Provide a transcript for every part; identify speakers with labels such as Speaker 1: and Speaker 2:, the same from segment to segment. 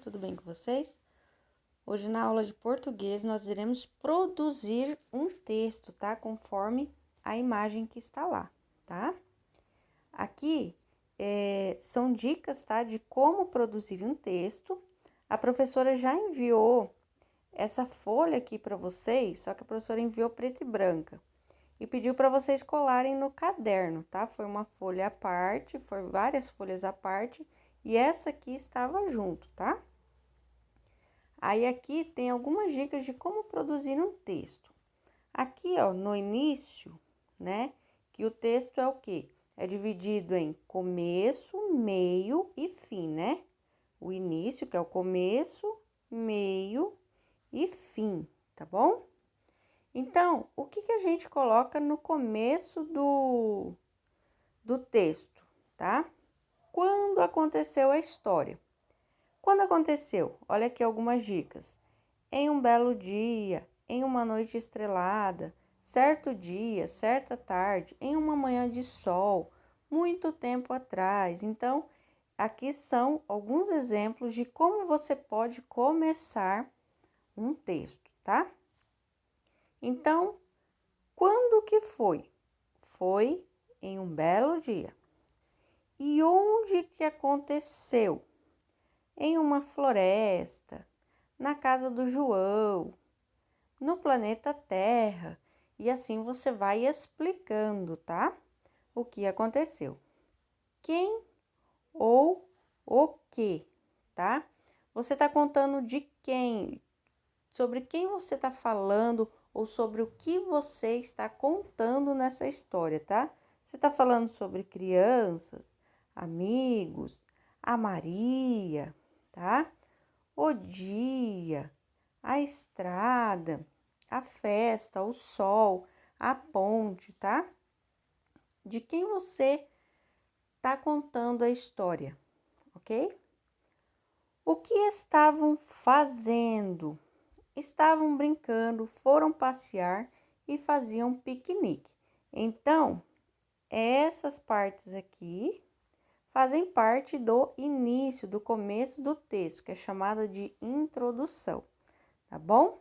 Speaker 1: tudo bem com vocês? Hoje na aula de português nós iremos produzir um texto, tá? Conforme a imagem que está lá, tá? Aqui são dicas, tá? De como produzir um texto. A professora já enviou essa folha aqui para vocês, só que a professora enviou preta e branca. E pediu para vocês colarem no caderno, tá? Foi uma folha à parte, foi várias folhas à parte, e essa aqui estava junto, tá? Aí aqui tem algumas dicas de como produzir um texto. Aqui, ó, no início, né, que o texto é o quê? É dividido em começo, meio e fim, né? O início, que é o começo, meio e fim, tá bom? Então, o que a gente coloca no começo do texto, tá? Quando aconteceu a história. Quando aconteceu? Olha aqui algumas dicas. Em um belo dia, em uma noite estrelada, certo dia, certa tarde, em uma manhã de sol, muito tempo atrás. Então, aqui são alguns exemplos de como você pode começar um texto, tá? Então, quando que foi? Foi em um belo dia. E onde que aconteceu? Em uma floresta, na casa do João, no planeta Terra. E assim você vai explicando, tá? O que aconteceu. Quem ou o que, tá? Você tá contando de quem, sobre quem você tá falando ou sobre o que você está contando nessa história, tá? Você tá falando sobre crianças, amigos, a Maria, tá? O dia, a estrada, a festa, o sol, a ponte, tá? De quem você tá contando a história, ok? O que estavam fazendo? Estavam brincando, foram passear e faziam piquenique. Então, essas partes aqui fazem parte do início, do começo do texto, que é chamada de introdução, tá bom?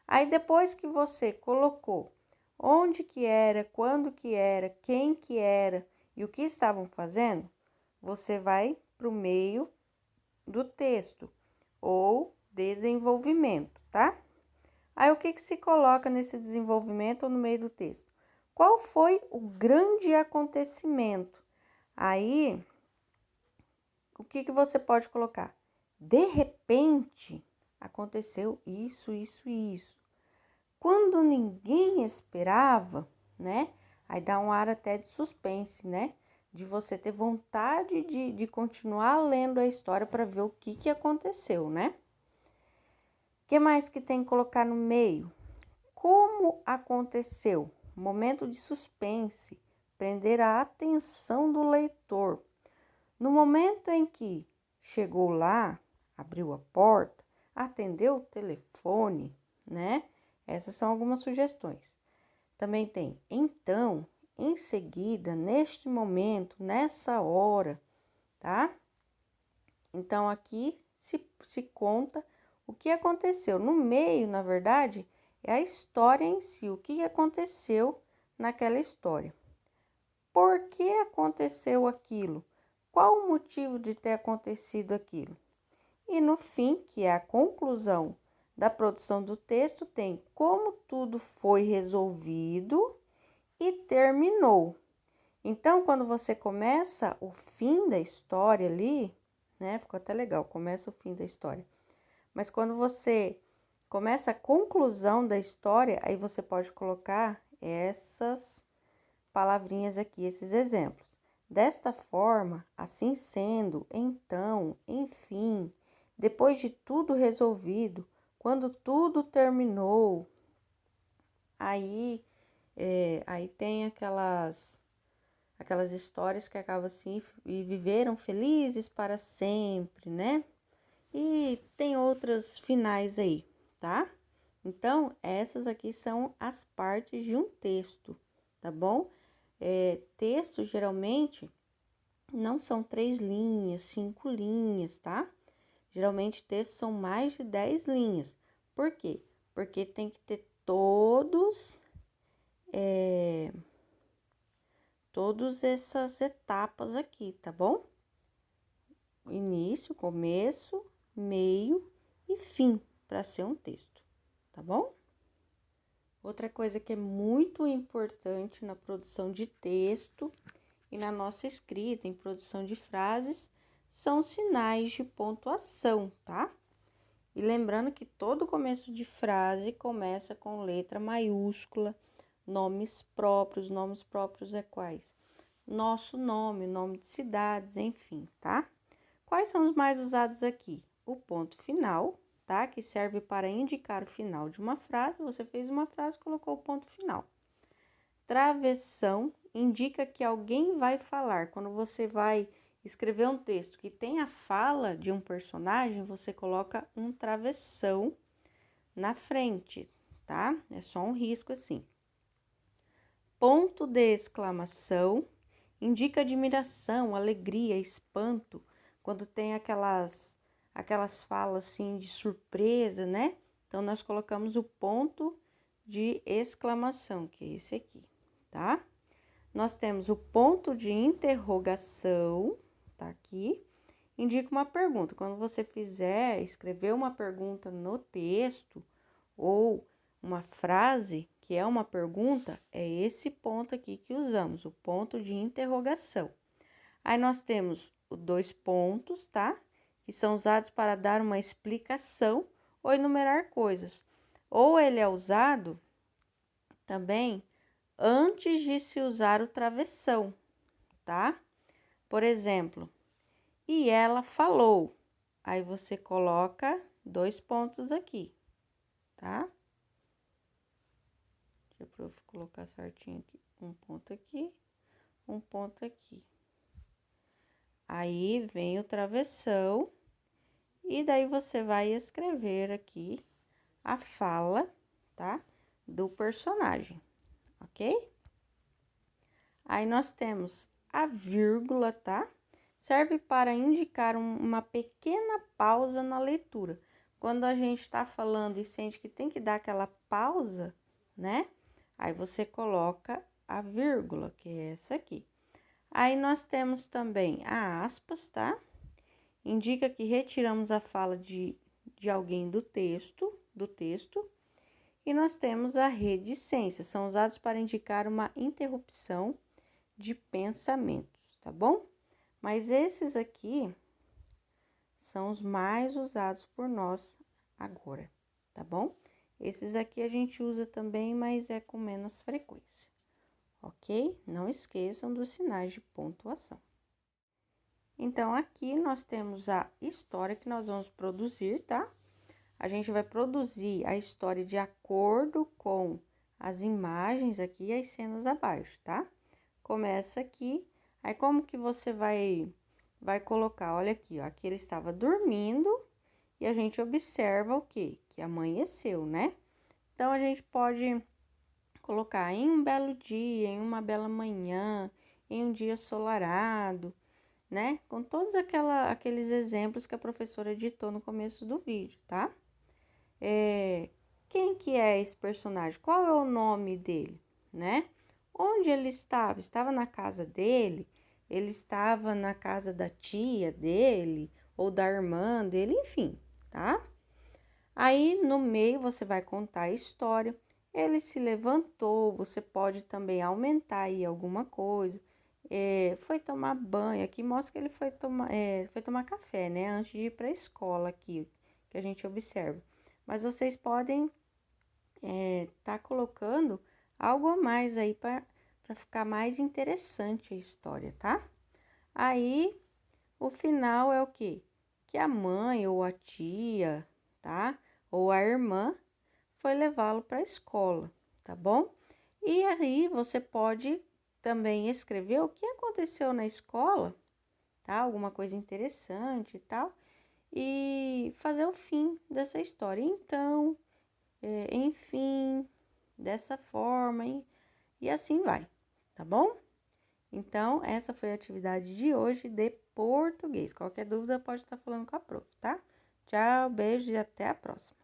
Speaker 1: Aí depois que você colocou onde que era, quando que era, quem que era e o que estavam fazendo, você vai para o meio do texto ou desenvolvimento, tá? Aí o que se coloca nesse desenvolvimento ou no meio do texto? Qual foi o grande acontecimento? Aí, o que você pode colocar? De repente, aconteceu isso, isso e isso. Quando ninguém esperava, né? Aí dá um ar até de suspense, né? De você ter vontade de continuar lendo a história para ver o que aconteceu, né? O que mais que tem que colocar no meio? Como aconteceu? Momento de suspense, prender a atenção do leitor. No momento em que chegou lá, abriu a porta, atendeu o telefone, né? Essas são algumas sugestões. Também tem então, em seguida, neste momento, nessa hora, tá? Então, aqui se conta o que aconteceu. No meio, na verdade, é a história em si, o que aconteceu naquela história. Por que aconteceu aquilo? Qual o motivo de ter acontecido aquilo? E no fim, que é a conclusão da produção do texto, tem como tudo foi resolvido e terminou. Então, quando você começa o fim da história ali, né? Ficou até legal, começa o fim da história. Mas quando você começa a conclusão da história, aí você pode colocar essas palavrinhas aqui, esses exemplos. Desta forma, assim sendo, então, enfim, depois de tudo resolvido, quando tudo terminou, aí tem aquelas histórias que acabam assim e viveram felizes para sempre, né? E tem outras finais aí, tá? Então, essas aqui são as partes de um texto, tá bom? Texto geralmente não são 3 linhas, 5 linhas, tá? Geralmente, textos são mais de 10 linhas. Por quê? Porque tem que ter todas essas etapas aqui, tá bom? Início, começo, meio e fim, para ser um texto, tá bom? Outra coisa que é muito importante na produção de texto e na nossa escrita, em produção de frases, são sinais de pontuação, tá? E lembrando que todo começo de frase começa com letra maiúscula, nomes próprios é quais? Nosso nome, nome de cidades, enfim, tá? Quais são os mais usados aqui? O ponto final, tá? Que serve para indicar o final de uma frase. Você fez uma frase, colocou o ponto final. Travessão indica que alguém vai falar. Quando você vai escrever um texto que tem a fala de um personagem, você coloca um travessão na frente, tá? É só um risco assim. Ponto de exclamação indica admiração, alegria, espanto, quando tem aquelas falas assim de surpresa, né? Então, nós colocamos o ponto de exclamação, que é esse aqui, tá? Nós temos o ponto de interrogação, tá aqui, indica uma pergunta. Quando você escrever uma pergunta no texto ou uma frase que é uma pergunta, é esse ponto aqui que usamos, o ponto de interrogação. Aí nós temos os 2 pontos, tá? Que são usados para dar uma explicação ou enumerar coisas. Ou ele é usado também antes de se usar o travessão, tá? Por exemplo, e ela falou. Aí você coloca 2 pontos aqui, tá? Deixa eu colocar certinho aqui. Um ponto aqui, um ponto aqui. Aí vem o travessão e daí você vai escrever aqui a fala, tá? Do personagem, ok? Aí nós temos a vírgula, tá? Serve para indicar uma pequena pausa na leitura. Quando a gente está falando e sente que tem que dar aquela pausa, né? Aí você coloca a vírgula, que é essa aqui. Aí nós temos também a aspas, tá? Indica que retiramos a fala de alguém do texto. E nós temos a reticência, são usados para indicar uma interrupção de pensamentos, tá bom? Mas esses aqui são os mais usados por nós agora, tá bom? Esses aqui a gente usa também, mas é com menos frequência, ok? Não esqueçam dos sinais de pontuação. Então, aqui nós temos a história que nós vamos produzir, tá? A gente vai produzir a história de acordo com as imagens aqui e as cenas abaixo, tá? Começa aqui, aí como que você vai colocar? Olha aqui, ó, aqui ele estava dormindo e a gente observa o quê? Que amanheceu, né? Então, a gente pode colocar em um belo dia, em uma bela manhã, em um dia ensolarado, né? Com todos aqueles exemplos que a professora editou no começo do vídeo, tá? Quem que é esse personagem? Qual é o nome dele, né? Onde ele estava? Estava na casa dele? Ele estava na casa da tia dele ou da irmã dele, enfim, tá? Aí no meio você vai contar a história. Ele se levantou, você pode também aumentar aí alguma coisa. Foi tomar banho, aqui mostra que ele foi tomar café, né? Antes de ir para a escola aqui, que a gente observa. Mas vocês podem tá colocando algo a mais aí para ficar mais interessante a história, tá? Aí, o final é o quê? Que a mãe ou a tia, tá? Ou a irmã foi levá-lo para a escola, tá bom? E aí, você pode também escrever o que aconteceu na escola, tá? Alguma coisa interessante e tal, e fazer o fim dessa história. Então, enfim, dessa forma, e assim vai, tá bom? Então, essa foi a atividade de hoje de português. Qualquer dúvida pode estar falando com a prof, tá? Tchau, beijos e até a próxima.